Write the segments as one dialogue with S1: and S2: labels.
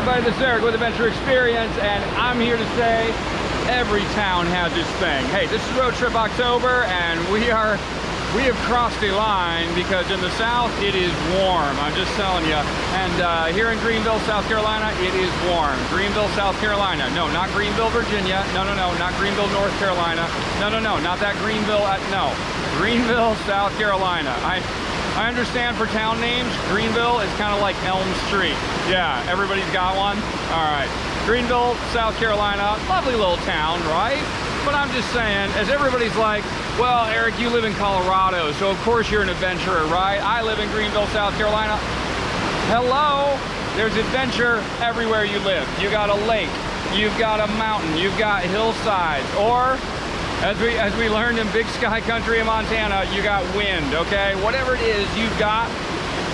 S1: everybody, this is Eric with Adventure Experience, and I'm here to say every town has its thing. Hey, this is Road Trip October, and we have crossed a line because in the south it is warm. I'm just telling you. And here in Greenville, South Carolina, it is warm. Greenville, South Carolina. No, not Greenville, Virginia. No, not Greenville, North Carolina. No, not that Greenville. No, Greenville, South Carolina. I understand for town names, Greenville is kind of like Elm Street. Yeah, everybody's got one? All right. Greenville, South Carolina, lovely little town, right? But I'm just saying, as everybody's like, well, Eric, you live in Colorado, so of course you're an adventurer, right? I live in Greenville, South Carolina. Hello? There's adventure everywhere you live. You got a lake, you've got a mountain, you've got hillsides, or as we learned in Big Sky Country in Montana, you got wind, okay? Whatever it is you've got,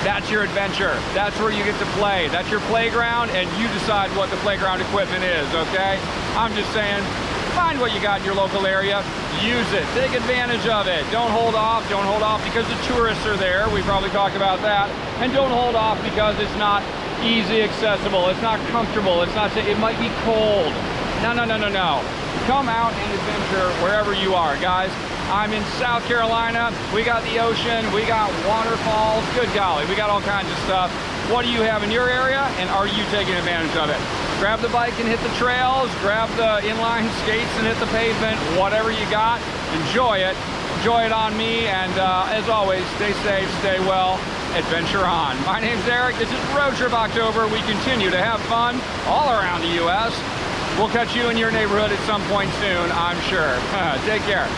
S1: that's your adventure. That's where you get to play. That's your playground, and you decide what the playground equipment is, okay? I'm just saying, find what you got in your local area, use it, take advantage of it. Don't hold off because the tourists are there. We probably talked about that. And don't hold off because it's not easy accessible, it's not comfortable, it might be cold. No. Come out and adventure wherever you are, guys. I'm in South Carolina. We got the ocean, we got waterfalls, good golly, we got all kinds of stuff. What do you have in your area, and are you taking advantage of it? Grab the bike and hit the trails, grab the inline skates and hit the pavement, whatever you got, enjoy it. Enjoy it on me, and as always, stay safe, stay well, adventure on. My name's Eric, this is Road Trip October. We continue to have fun all around the U.S. We'll catch you in your neighborhood at some point soon, I'm sure. Take care.